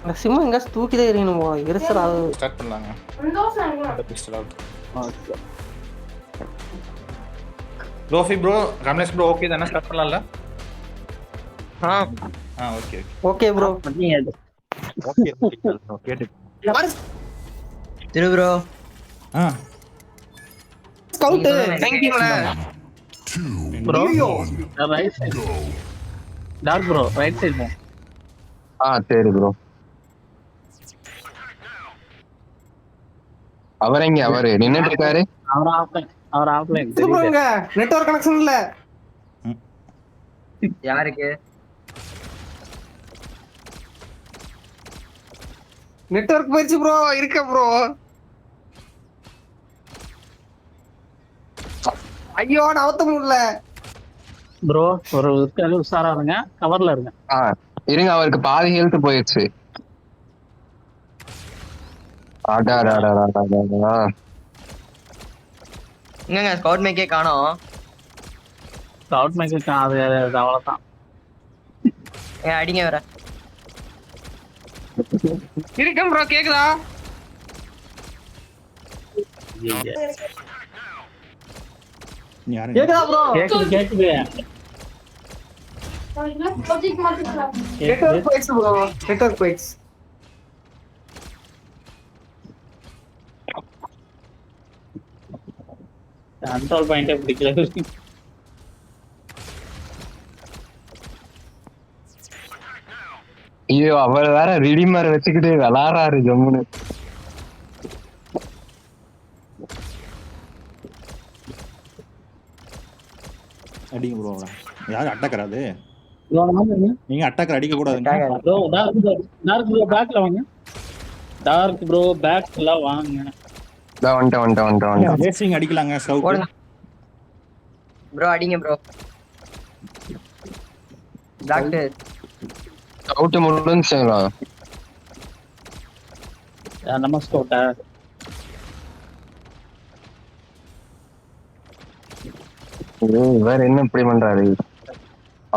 இந்த சிம் எங்கேயாச்சும் தூக்கிதான் எறியணும் போல எரிசல் அது. ஸ்டார்ட் பண்ணலாங்க. அந்த பிஸ்டல் அவுட். ரோஃபி ப்ரோ, ரமேஷ் ப்ரோ ஓகே தானே? ஸ்டார்ட் பண்ணலாம்ல? Okay okay bro. ஓகே கேட்டு திரு ப்ரோ ஸ்கவுட் தேங்க்யூல bro right side dark bro right side போ. சரி ப்ரோ. அவர் எங்க அவரு நின்னுட்டு இருக்காரு. அவர் ஆஃப்லைன் ப்ரோங்க நெட்வொர்க் கனெக்ஷன் இல்ல. யாருக்கு நெட்வொர்க் போயிடுச்சு ப்ரோ. இருக்க ப்ரோ. ஐயோ நவத்த முடியல ப்ரோ. ஒரு உஷாரா இருங்க, கவர்ல இருங்க. இருங்க, அவருக்கு பாதி ஹெல்த் போயிடுச்சு. என்னங்க ஸ்கவுட் மேக்கே காணோம். ஸ்கவுட் மேக்கே அது அவ்வளவுதான். அடிங்க வேற இருக்கேன் ப்ரோ. கேக்குதா? கேக்குதா ப்ரோ? கேக்குது. நெட்வொர்க் போயிடுச்சு ப்ரோ. நெட்வொர்க் போயிடுச்சு. கண்ட்ரோல் பாயிண்டே பிடிக்கல. ஐயோ, அவர் வேற ரிடிமர் வச்சுக்கிட்டு விளாடுறாரு ஜம்முன்னு. அடிங்க ப்ரோ. யாரு அட்டாக்கர் அது? நீங்க அட்டாக்கர் அடிக்க கூடாதுங்க. ப்ரோ டார்க் ப்ரோ பேக்ல வாங்க. டார்க் ப்ரோ பேக்ல வாங்க. வந்துட்டேன். ரேசிங் அடிக்கலாங்க. ஸ்கவுட் ப்ரோ அடிங்க ப்ரோ. டாக்டர் ஸ்கவுட் முடிஞ்சுங்களா? நம்ம ஸ்கவுட்டா வேற என்ன இப்படி பண்றாரு?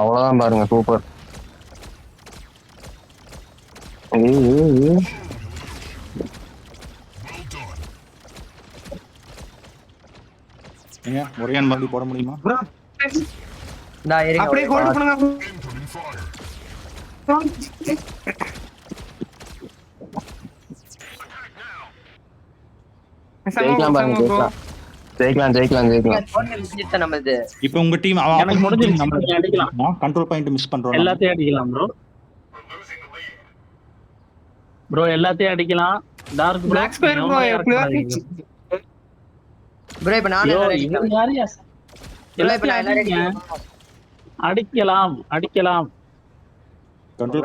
அவ்வளவுதான் பாருங்க. சூப்பர். நீங்க ஒரேன் மாதிரி போட முடியுமா? அப்படியே ஹோல்ட் பண்ணுங்க. ஜெயிக்கலாம் பாருங்க. ஜெயிக்கலாம். நம்மது இப்போ உங்க டீம் எனக்கு முடிஞ்சிருச்சு. அடிக்கலாம். கண்ட்ரோல் பாயிண்ட் மிஸ் பண்றோம். எல்லாத்தையும் அடிக்கலாம் ப்ரோ. ப்ரோ எல்லாத்தையும் அடிக்கலாம். Dark black spire bro. Bro இப்ப நான் அடிக்கலாம். கண்ட்ரோல்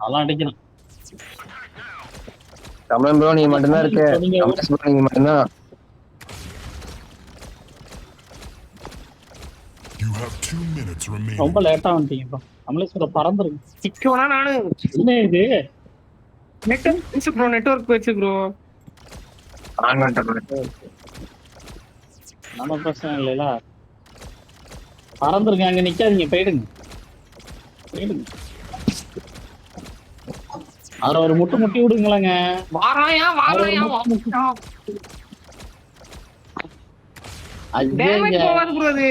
அதெல்லாம் அடிக்கலாம். தமிழ் ப்ரோ நீ மட்டும்தான் இருக்கு. நீங்க மட்டும்தான். ரொம்ப லேட்டா வந்துட்டீங்க ப்ரோ. அமலேஸ்வர பறந்துருங்க. சிக்கோனா நானு. என்ன இது? நெட்வொர்க் போயிடுச்சு ப்ரோ. நம்ம பிரச்சனை இல்லைல. பறந்துருங்க. அங்க நிக்காதீங்க. போயிடுங்க. அவரை ஒரு முட்டி விடுங்களேங்க. வாராயா. டேமேஜ் போவாது ப்ரோ அது.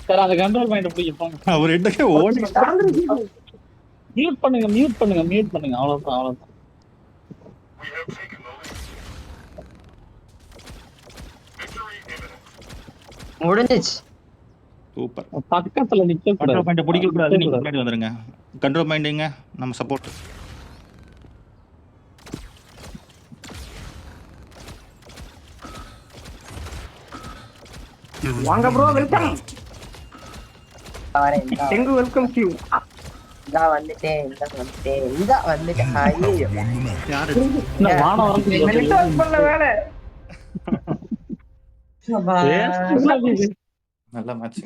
சார் அந்த கண்ட்ரோல் பாயிண்ட் பிடிக்க போங்க. அவர் எட்டக்க ஓடி மியூட் பண்ணுங்க. அவ்வளவுதான். முடிஞ்சிச்சு. சூப்பர். பக்கத்துல நிக்க கண்ட்ரோல் பாயிண்ட் பிடிக்க கூடாது. நீங்க முன்னாடி வந்துருங்க. கண்ட்ரோல் பாயிண்ட்ங்க நம்ம சப்போர்ட். வாங்க ப்ரோ. வெல்கம். எங்க வெல்கம் டு யூ. வந்துட்டேன். ஐயோ யாரு வானம் வந்து நெட்வொர்க் பண்ண வேலை. நல்ல மேட்ச்.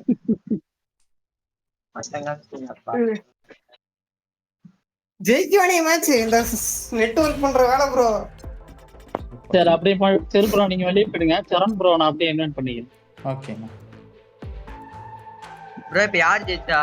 ஜெயிக்க வேண்டிய மேட்ச். இந்த நெட்வொர்க் பண்ற வேலை ப்ரோ. சரி அப்படியே சரி ப்ரோ நீங்க வெளியே போயிடுங்க. சரண் ப்ரோ நான் அப்படியே இன்வைட் பண்ணிக்கிறேன். ஓகே ப்ரோ இப்ப யார் ஜெயிச்சா?